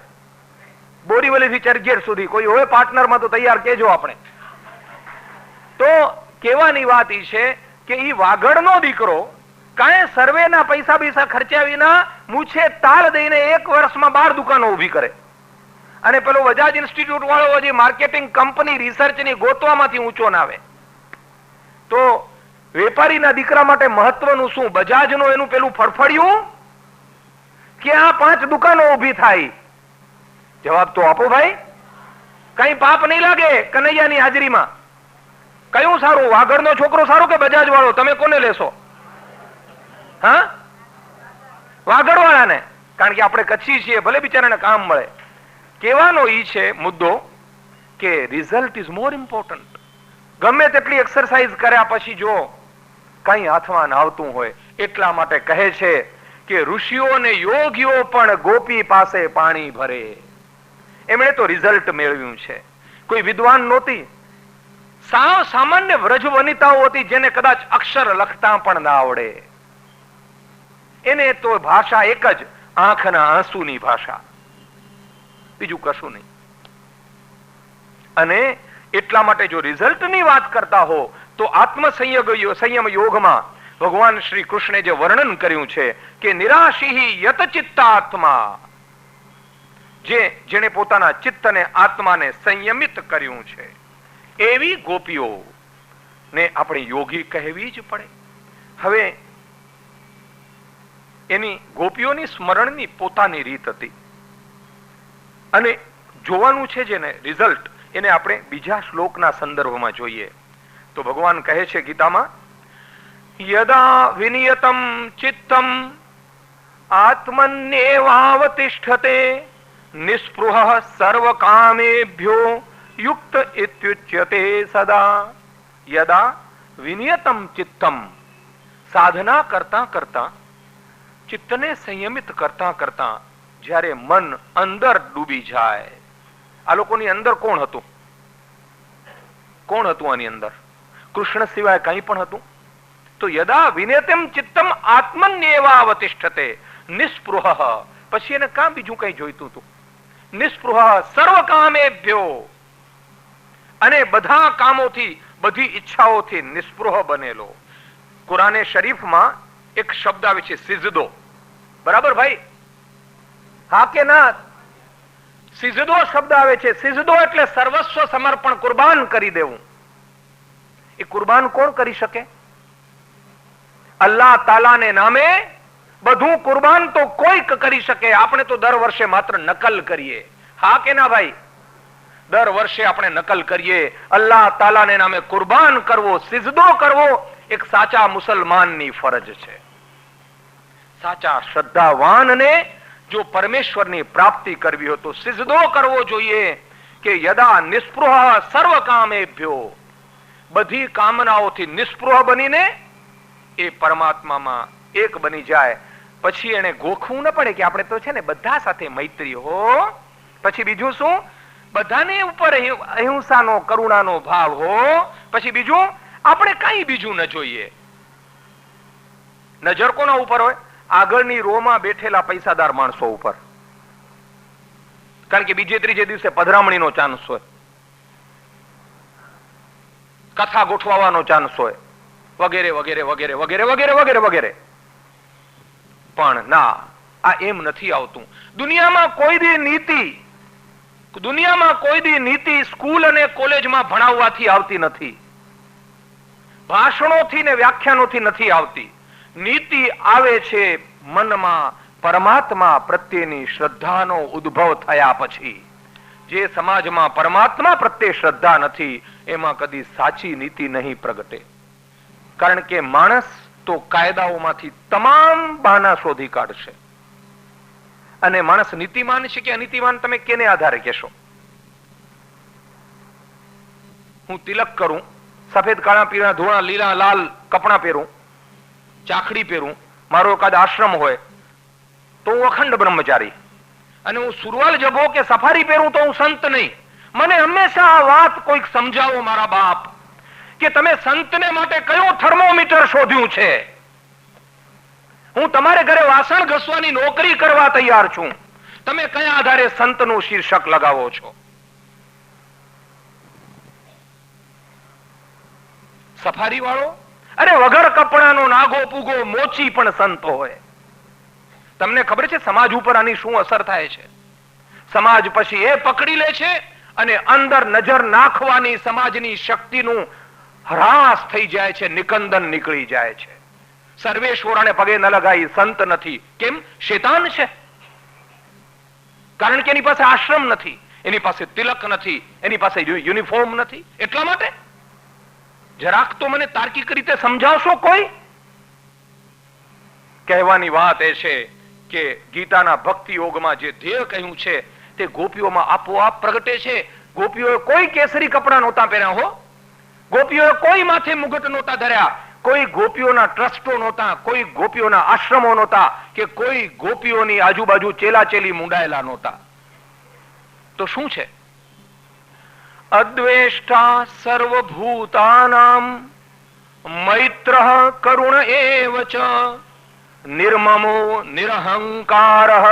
બોરીવલીથી ચર્ચગેટ સુધી કોઈ હોય પાર્ટનરમાં તો તૈયાર કેજો આપણે. તો કહેવાની વાત એ છે કે ઈ વાગડનો દીકરો કાંઈ સર્વેના પૈસા ખર્ચ્યા વિના મૂછે તાલ દઈને 1 વર્ષમાં 12 દુકાનો ઊભી કરે. અને પેલો બજાજ ઇન્સ્ટિટ્યૂટ વાળો હજી માર્કેટિંગ કંપની રિસર્ચની ગોતવામાંથી ઊંચો ના આવે. તો વેપારીના દીકરા માટે મહત્વનું શું? બજાજનું એનું પેલું ફડફડિયું કે આ 5 દુકાનો ઊભી થાય? જવાબ તો આપો ભાઈ. કઈ પાપ નહીં લાગે કનૈયાની હાજરીમાં. કયું સારું, વાગડનો છોકરો સારો કે બજાજ વાળો? તમે કોને લેશો? હા, વાગડ વાળાને. કારણ કે આપણે કચ્છી છીએ, ભલે બિચારાને કામ મળે. કહેવાનો ઈ છે મુદ્દો કે રિઝલ્ટ ઇઝ મોર ઇમ્પોર્ટન્ટ. ગમે તેટલી એક્સરસાઇઝ કર્યા પછી જો કઈ હાથમાં આવતું હોય, એટલા માટે કહે છે કે ઋષિઓ અને યોગીઓ પણ ગોપી પાસે પાણી ભરે. એમણે તો રિઝલ્ટ મેળવ્યું છે. કોઈ વિદ્વાન નહોતી, સાવ સામાન્ય વ્રજ વનિતાઓ હતી જેને કદાચ અક્ષર લખતા પણ ના આવડે. એને તો ભાષા એક જ, આંખના આંસુની ભાષા, બીજું કશું નહીં. અને એટલા માટે જો રિઝલ્ટની વાત કરતા હો તો સંયમ યોગમાં ભગવાન શ્રી કૃષ્ણે જે વર્ણન કર્યું છે કે નિરાશી યત ચિત્તાત્મા, જેણે પોતાના ચિત્તને આત્માને સંયમિત કર્યું છે, એવી ગોપીઓ ને આપણે યોગી કહેવી જ પડે. હવે એની ગોપીઓની સ્મરણની પોતાની રીત હતી અને જોવાનું છે જેને રિઝલ્ટ, એને આપણે બીજા શ્લોકના સંદર્ભમાં જોઈએ તો ભગવાન કહે છે ગીતામાં, યદા વિનિયતમ ચિત્તમ આત્મન્યેવાવતિષ્ઠતે નિસ્પૃહઃ સર્વકામેભ્યો યુક્ત ઇત્યુચ્યતે સદા. યદા વિનિયતમ ચિત્તમ, સાધના કરતા કરતા, ચિત્તને સંયમિત કરતા કરતા જ્યારે મન અંદર ડૂબી જાય. આ લોકોની અંદર કોણ હતું? કોણ હતું આની અંદર? કૃષ્ણ સિવાય કંઈ પણ હતું? તો યદા વિનેતમ ચિત્તમ આત્મન્યેવાવતિષ્ઠતે નિસ્પૃહઃ, પછી એને કાં બીજું કઈ જોઈતું હતું? નિસ્પૃહઃ સર્વકામેભ્યો, અને બધા કામોથી, બધી ઈચ્છાઓથી નિસ્પૃહ બનેલો. કુરાને શરીફમાં એક શબ્દ આવે છે સિજદો. બરાબર ભાઈ? હા કે ના? સિજદો શબ્દ આવે છે. સિજદો એટલે સર્વસ્વ સમર્પણ, કુરબાન કરી દેવું. એ કુરબાન કોણ કરી શકે? અલ્લાહ તાલાને નામે બધું કુરબાન તો કોઈક કરી શકે. આપણે તો દર વર્ષે માત્ર નકલ કરીએ. હા કે ના ભાઈ? દર વર્ષે આપણે નકલ કરીએ. અલ્લાહ તાલાને નામે કુરબાન કરવો, સિજદો કરવો એક સાચા મુસલમાનની ફરજ છે. સાચા શ્રદ્ધાવાનને જો પરમેશ્વરની પ્રાપ્તિ કરવી હોય તો સિજદો કરવો જોઈએ કે યદા નિસ્પૃહ સર્વકામેભ્યો, બધી કામનાઓથી નિસ્પૃહ બનીને એ પરમાત્મામાં એક બની જાય. પછી એને ગોખવું ન પડે કે આપણે તો છે ને બધા સાથે મૈત્રી હો. પછી બીજું શું? બધાને ઉપર અહિંસાનો, કરુણાનો ભાવ હો. પછી બીજું આપણે કઈ બીજું ન જોઈએ. નજર કોના ઉપર હોય? આગળની રોમાં બેઠેલા પૈસાદાર માણસો ઉપર. કારણ કે બીજે ત્રીજે દિવસે પધરામણીનો ચાન્સ હોય, કથા ગોઠવવાનો ચાન્સ હોય, વગેરે વગેરે વગેરે વગેરે વગેરે વગેરે વગેરે. પણ ના, આ એમ નથી આવતું. દુનિયામાં કોઈ દી નીતિ સ્કૂલ અને કોલેજમાં ભણાવવાથી આવતી નથી, ભાષણોથી ને વ્યાખ્યાનોથી નથી આવતી. નીતિ આવે છે મનમાં પરમાત્મા પ્રત્યેની શ્રદ્ધાનો ઉદ્ભવ થયા પછી. જે સમાજમાં પરમાત્મા પ્રત્યે શ્રદ્ધા નથી એમાં કદી સાચી નીતિ નહીં પ્રગટે. કારણ કે માણસ તો કાયદાઓમાંથી તમામ બહાના શોધી કાઢશે. અને માણસ નીતિમાન છે કે અનીતિમાન તમે કેને આધારે કહેશો? હું તિલક કરું, સફેદ કાળા પીળા ધોળા લીલા લાલ કપડા પહેરું, ચાખડી પહેરું, મારો એકાદ આશ્રમ હોય તો હું અખંડ બ્રહ્મચારી, અને હું સુરવાલ જભો કે સફારી પહેરું તો હું સંત નહીં. મને હંમેશા આ વાત કોઈક સમજાવો મારા બાપ કે તમે સંતને માટે કયો થર્મોમીટર શોધ્યું છે? હું તમારે ઘરે વાસણ ઘસવાની નોકરી કરવા તૈયાર છું, તમે કયા આધારે સંતનું શીર્ષક લગાવો છો? સફારી વાળો? અરે વગર કપડાનો નાગો પૂગો મોચી પણ સંત હોય. તમને ખબર છે સમાજ ઉપર આની શું અસર થાય છે? સમાજ પછી એ પકડી લે છે અને અંદર નજર નાખવાની સમાજની શક્તિનું હ્રાસ થઈ જાય છે, નિકંદન નીકળી જાય છે. સર્વેશ્વરાને પગે ન લગાઈ સંત નથી. કેમ? શેતાન છે. કારણ કે એની પાસે આશ્રમ નથી, એની પાસે તિલક નથી, એની પાસે યુનિફોર્મ નથી. એટલા માટે જરાક તો મને તાર્કિક રીતે સમજાવશો કોઈ? કહેવાની વાત એ છે કે ગીતાના ભક્તિ યોગમાં જે ધ્યેય કહ્યું છે તે ગોપીઓમાં આપોઆપ પ્રગટે છે. ગોપીઓએ કોઈ કેસરી કપડા નહોતા પહેર્યા હો, ગોપીઓએ કોઈ માથે મુગટ નહોતા ધર્યા, કોઈ ગોપીઓના ટ્રસ્ટો નહોતા, કોઈ ગોપીઓના આશ્રમો નહોતા, કે કોઈ ગોપીઓની આજુબાજુ ચેલાચેલી મુંડાયેલા નહોતા. તો શું છે? અદ્વેષ્ટા સર્વભૂતાનામ મૈત્રઃ કરુણ એવ ચ નિર્મમો નિરહંકારઃ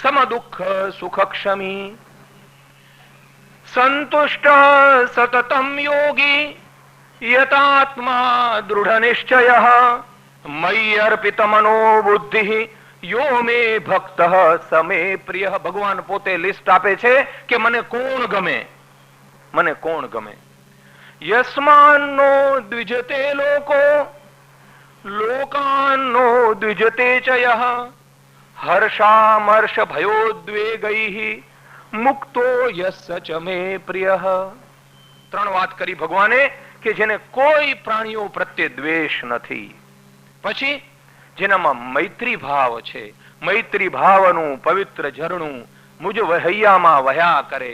સમદુઃખ સુખક્ષમી સંતુષ્ટઃ સતતં યોગી યતાત્મા દૃઢ નિશ્ચયઃ મય્ય અર્પિત મનો બુદ્ધિઃ યો મે ભક્તઃ સમે પ્રિયઃ. ભગવાન પોતે લિસ્ટ આપે છે કે મને કોણ ગમે, મને કોણ ગમે. યસ્માન્નો દ્વિજતે લોકો લોકાન્નો દ્વિજતે ચ યઃ હર્ષામર્ષ ભયોદ્વેગૈઃ મુક્તો યસ્ય ચ મે પ્રિયઃ. ત્રણ વાત કરી ભગવાને કે જેને કોઈ પ્રાણીઓ પ્રત્યે દ્વેષ નથી, પછી જેનામાં મૈત્રી ભાવ છે, મૈત્રી ભાવનું પવિત્ર ઝરણું મુજ વહૈયામાં વહ્યા કરે,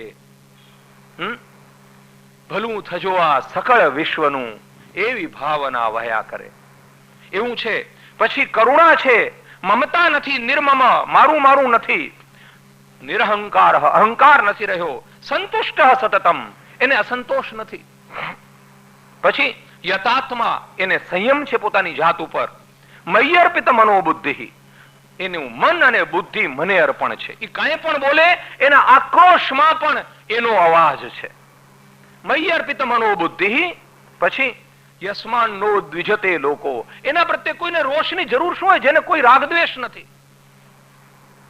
ભલું થજો આ સકળ વિશ્વનું, એવી ભાવના વહ્યા કરે, એવું છે. પછી કરુણા છે, મમતા નથી, નિર્મમ, મારું મારું નથી, નિરહંકાર, અહંકાર નથી રહ્યો, સંતુષ્ટ સતતમ, એને અસંતોષ નથી. પછી યતાત્મા, એને સંયમ છે પોતાની જાત ઉપર. મય્ય અર્પિત મનોબુદ્ધિ, એનું મન અને બુદ્ધિ મને અર્પણ છે. એ કાંઈ પણ બોલે એના આક્રોશમાં પણ એનો અવાજ છે. મય્ય અર્પિત મનોબુદ્ધિ. પછી યસ્માન નો દ્વિજતે લોકો, એના પ્રત્યે કોઈને રોષની જરૂર શું હોય? જેને કોઈ રાગદ્વેષ નથી.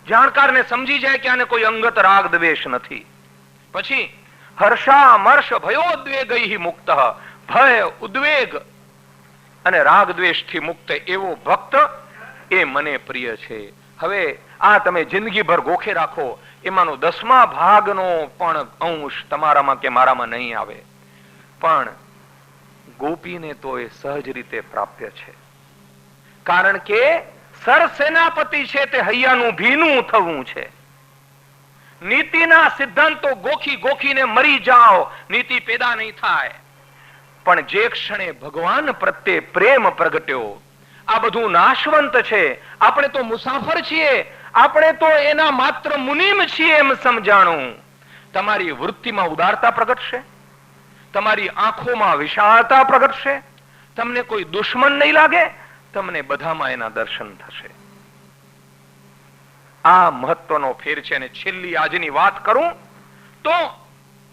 જાણકારને સમજી જાય કે આને કોઈ અંગત રાગદ્વેષ નથી. પછી હર્ષામર્ષ ભયોદ્વેગૈઃ મુક્તઃ, ભય, ઉદ્વેગ અને રાગદ્વેષથી મુક્ત એવો ભક્ત, એ મને પ્રિય છે. હવે આ તમે જિંદગીભર ગોખે રાખો, એમાંનો 10મા ભાગનો પણ અંશ તમારામાં કે મારામાં નહીં આવે, પણ ગોપીને તો એ સહજ રીતે પ્રાપ્ય છે. કારણ કે સરસેનાપતિ છે તે હૈયાનું ભીનું થવું છે. નીતિના સિદ્ધાંતો ગોખી ગોખીને મરી જાઓ, નીતિ પેદા નહીં થાય. પણ જે ક્ષણે ભગવાન પ્રત્યે પ્રેમ પ્રગટ્યો, આ બધું નાશવંત છે, આપણે તો મુસાફર છીએ, આપણે તો એના માત્ર મુનિમ છીએ એમ સમજાણું. તમારી વૃત્તિમાં ઉદારતા પ્રગટશે, તમારી આંખોમાં વિશાળતા પ્રગટશે, તમને કોઈ દુશ્મન નહીં લાગે, તમને બધામાં એના દર્શન થશે. આ મહત્વનો ફેર છે. અને છેલ્લી આજની વાત કરું તો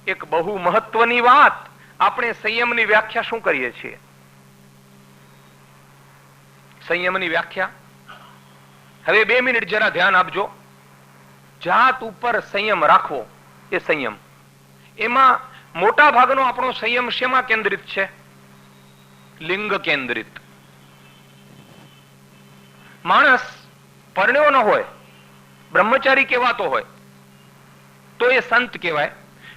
એક બહુ મહત્વની વાત, આપણે સંયમની વ્યાખ્યા શું કરીએ છીએ? સંયમની વ્યાખ્યા હવે 2 મિનિટ જરા ધ્યાન આપજો. જાત ઉપર સંયમ રાખવો એ સંયમ. એમાં મોટા ભાગનો આપણો સંયમ શેમાં કેન્દ્રિત છે? લિંગ કેન્દ્રિત. માણસ પરણ્યો ન હોય, બ્રહ્મચારી કહેવાતો હોય તો એ સંત કહેવાય.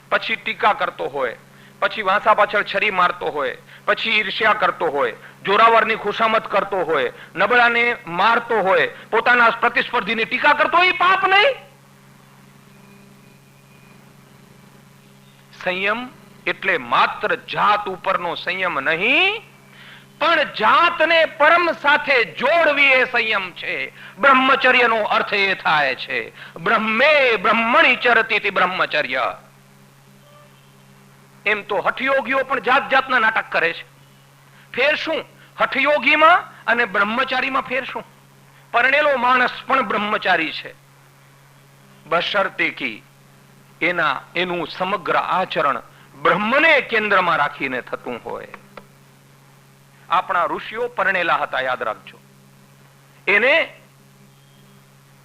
પછી ટીકા કરતો હોય, પછી વાંસા પાછળ છરી મારતો હોય, પછી ઈર્ષ્યા કરતો હોય, જોરાવરની ખુશામત કરતો હોય, નબળાને મારતો હોય, પોતાના પ્રતિસ્પર્ધીની ટીકા કરતો હોય, એ પાપ નહીં? સંયમ એટલે માત્ર જાત ઉપરનો સંયમ નહીં, પણ જાતને પરમ સાથે જોડવી એ સંયમ છે. બ્રહ્મચર્યનો અર્થ એ થાય છે બ્રહ્મે બ્રહ્મણી ચરતી બ્રહ્મચર્ય. એમ તો હઠયોગીઓ પણ જાત જાતના નાટક કરે છે. ફેર શું? હઠયોગીમાં અને બ્રહ્મચારીમાં ફેર શું? પરણેલો માણસ પણ બ્રહ્મચારી છે, બશર્તે કે એનું સમગ્ર આચરણ બ્રહ્મને કેન્દ્રમાં રાખીને થતું હોય. આપણા ઋષિઓ પરણેલા હતા, યાદ રાખજો.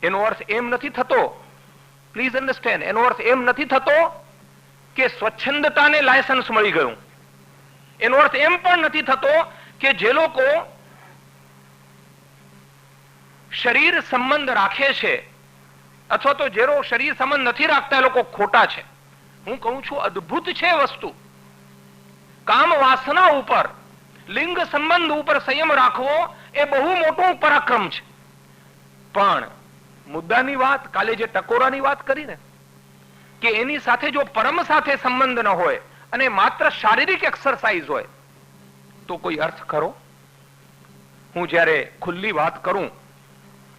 એનો અર્થ એમ નથી થતો પ્લીઝ અન્ડરસ્ટેન્ડ. એનો અર્થ એમ નથી થતો કે સ્વચ્છંદતાને લાયસન્સ મળી ગયું. એનો અર્થ એમ પણ નથી થતો કે જે લોકો શરીર સંબંધ રાખે છે અથવા તો જે શરીર સંબંધ નથી રાખતા એ લોકો ખોટા છે. હું કહું છું અદ્ભુત છે વસ્તુ. કામ વાસના ઉપર, લિંગ સંબંધ ઉપર સંયમ રાખવો એ બહુ મોટું પરાક્રમ છે. પણ મુદ્દાની વાત, કાલે જે ટકોરાની વાત કરી ને, કે એની સાથે જો પરમ સાથે સંબંધ ન હોય અને માત્ર શારીરિક એક્સરસાઇઝ હોય તો કોઈ અર્થ ખરો? હું જ્યારે ખુલ્લી વાત કરું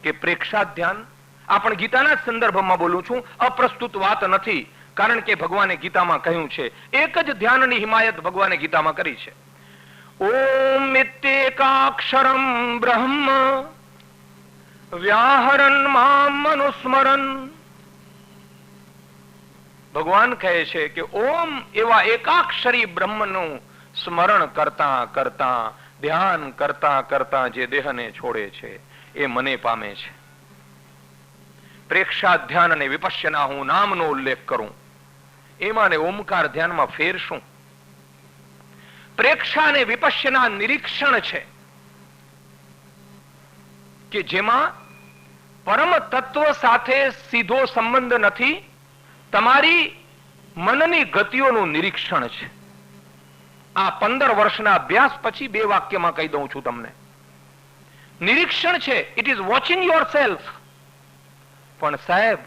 કે પ્રેક્ષાધ્યાન, આ પણ ગીતાના સંદર્ભમાં બોલું છું, અપ્રસ્તુત વાત નથી. કારણ કે ભગવાને ગીતામાં કહ્યું છે, એક જ ધ્યાનની હિમાયત ભગવાને ગીતામાં કરી છે. ઓમ ઇત્યેકાક્ષરમ બ્રહ્મ વ્યાહરન મામ અનુસ્મરન. ભગવાન કહે છે કે ઓમ એવા એકાક્ષરી બ્રહ્મનું સ્મરણ કરતા કરતા, ધ્યાન કરતા કરતા જે દેહને છોડે છે એ મને પામે છે. પ્રેક્ષાધ્યાન અને વિપશ્યના હું નામનો ઉલ્લેખ કરું, એમાં ને ઓમકાર ધ્યાનમાં ફેર શું? પ્રેક્ષા અને વિપશ્યના નિરીક્ષણ છે કે જેમાં પરમ તત્વ સાથે સીધો સંબંધ નથી, તમારી મનની ગતિઓનું નિરીક્ષણ છે. આ 15 વર્ષના અભ્યાસ પછી 2 વાક્યમાં કહી દઉં છું તમને. નિરીક્ષણ છે, it is watching your self. પણ સાહેબ,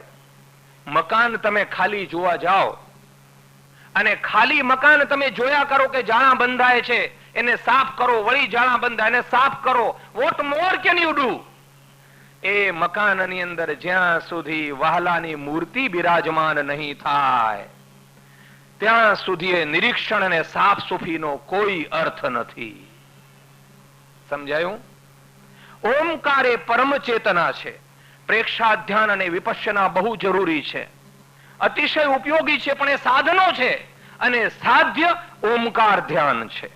મકાન તમે ખાલી જોવા જાઓ અને ખાલી મકાન તમે જોયા કરો કે જાળા બંધાય છે, એને સાફ કરો, વળી જાળા બંધાય, એને સાફ કરો. What more can you do? એ મકાનની અંદર જ્યાં સુધી વહાલાની મૂર્તિ બિરાજમાન નહીં થાય ત્યાં સુધી એ નિરીક્ષણ અને સાફ સુફીનો કોઈ અર્થ નથી. સમજાયું? ઓમકાર એ પરમ ચેતના છે. પ્રેક્ષાધ્યાન અને વિપશ્યના બહુ જરૂરી છે, અતિશય ઉપયોગી છે, પણ એ સાધનો છે અને સાધ્ય ઓમકાર ધ્યાન છે.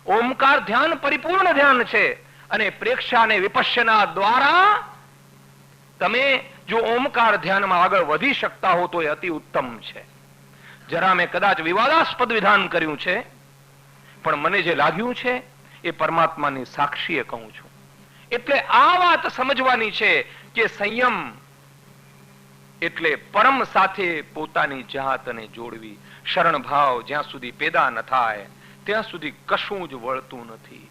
ઓમકાર ધ્યાન પરિપૂર્ણ ધ્યાન છે અને પ્રેક્ષા અને વિપશ્યના દ્વારા તમે જો ઓમકાર ધ્યાનમાં આગળ વધી શકતા હો તો એ અતિ ઉત્તમ છે. જરા મેં કદાચ વિવાદાસ્પદ વિધાન કર્યું છે, પણ મને જે લાગ્યું છે એ પરમાત્માની સાક્ષીએ કહું છું. એટલે આ વાત સમજવાની છે કે સંયમ એટલે પરમ સાથે પોતાની જાતને જોડવી. શરણ ભાવ જ્યાં સુધી પેદા ન થાય ત્યાં સુધી કશું જ વળતું નથી.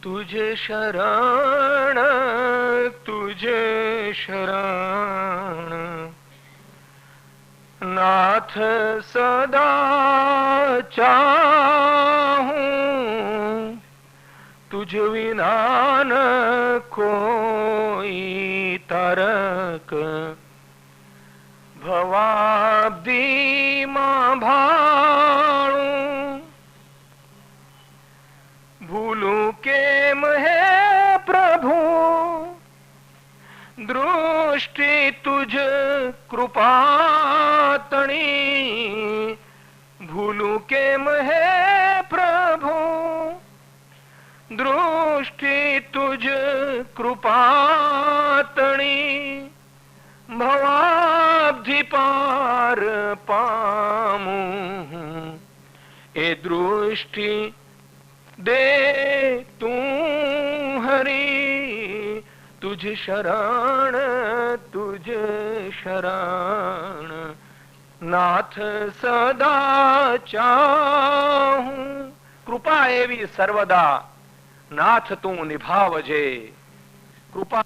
તુજે શરણ, તુજે શરણ નાથ સદા ચાહું, તુજ વિના ન કોઈ તારક, ભવાબ્દીમાં ભાળું, ભૂલું કેમ હે પ્રભુ, દૃષ્ટિ તુજ કૃપાતણી, ભૂલું કેમ હે પ્રભુ, દૃષ્ટિ તુજ કૃપાતણી, ભવાબ્ધિ પાર પામું, એ દૃષ્ટિ દે તું હરી, તુજ શરણ, તુજ શરણ નાથ સદા ચાહું. કૃપા એવી સર્વદા નાથ તું નિભાવજે. કૃપા